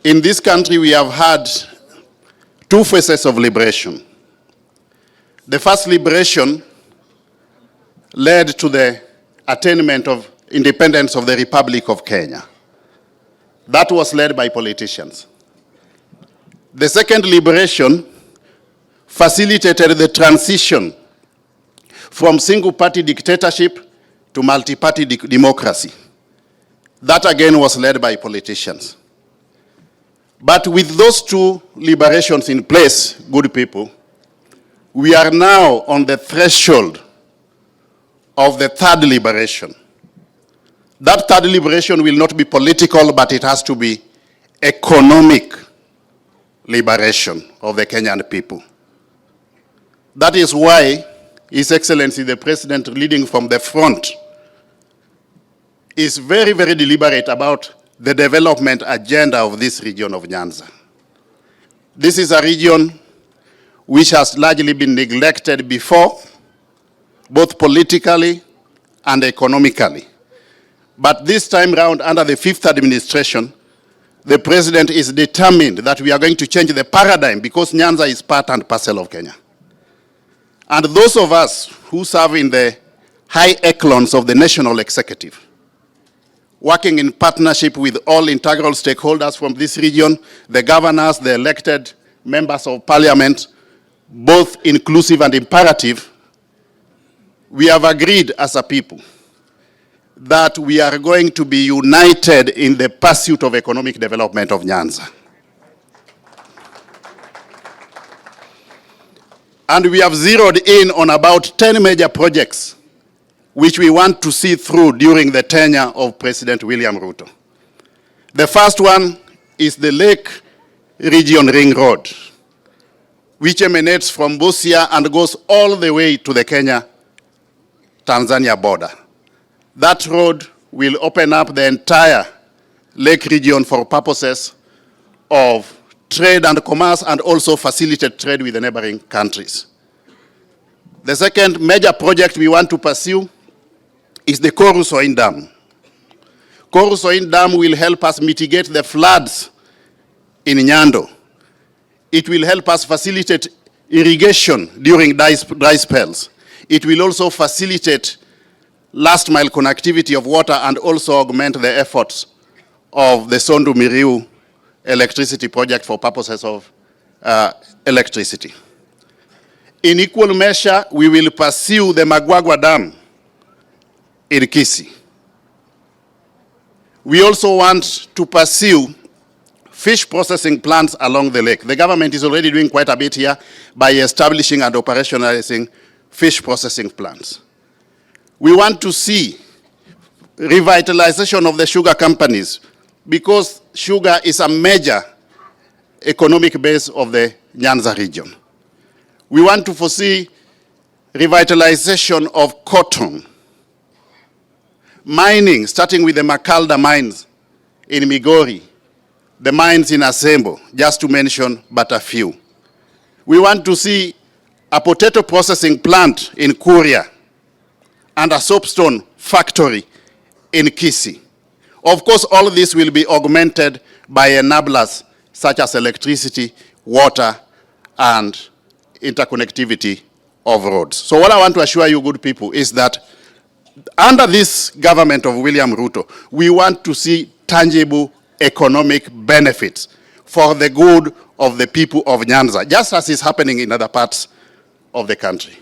in this country we have had two phases of liberation. The first liberation led to the attainment of independence of the Republic of Kenya. That was led by politicians. The second liberation facilitated the transition from single-party dictatorship to multi-party democracy. That again was led by politicians. But with those two liberations in place, good people, we are now on the threshold of the third liberation. That third liberation will not be political, but it has to be economic liberation of the Kenyan people. That is why His Excellency the President, leading from the front, is very, very deliberate about the development agenda of this region of Nyanza. This is a region which has largely been neglected before, both politically and economically. But this time round, under the fifth administration, the President is determined that we are going to change the paradigm because Nyanza is part and parcel of Kenya. And those of us who serve in the high echelons of the national executive, working in partnership with all integral stakeholders from this region, the governors, the elected members of parliament, both inclusive and imperative, we have agreed as a people that we are going to be united in the pursuit of economic development of Nyanza. And we have zeroed in on about 10 major projects which we want to see through during the tenure of President William Ruto. The first one is the Lake Region Ring Road, which emanates from Busia and goes all the way to the Kenya-Tanzania border. That road will open up the entire Lake region for purposes of trade and commerce and also facilitate trade with the neighboring countries. The second major project we want to pursue is the Korusoin Dam. Korusoin Dam will help us mitigate the floods in Nyando. It will help us facilitate irrigation during dry spells. It will also facilitate last mile connectivity of water and also augment the efforts of the Sondu Miriu electricity project for purposes of electricity. In equal measure, we will pursue the Magwagwa Dam in Kisii. We also want to pursue fish processing plants along the lake. The government is already doing quite a bit here by establishing and operationalizing fish processing plants. We want to see revitalization of the sugar companies because sugar is a major economic base of the Nyanza region. We want to foresee revitalization of cotton, mining, starting with the Makalda mines in Migori, the mines in Asembo, just to mention but a few. We want to see a potato processing plant in Kuria and a soapstone factory in Kisii. Of course, all of this will be augmented by enablers such as electricity, water, and interconnectivity of roads. So what I want to assure you, good people, is that under this government of William Ruto, we want to see tangible economic benefits for the good of the people of Nyanza, just as is happening in other parts of the country.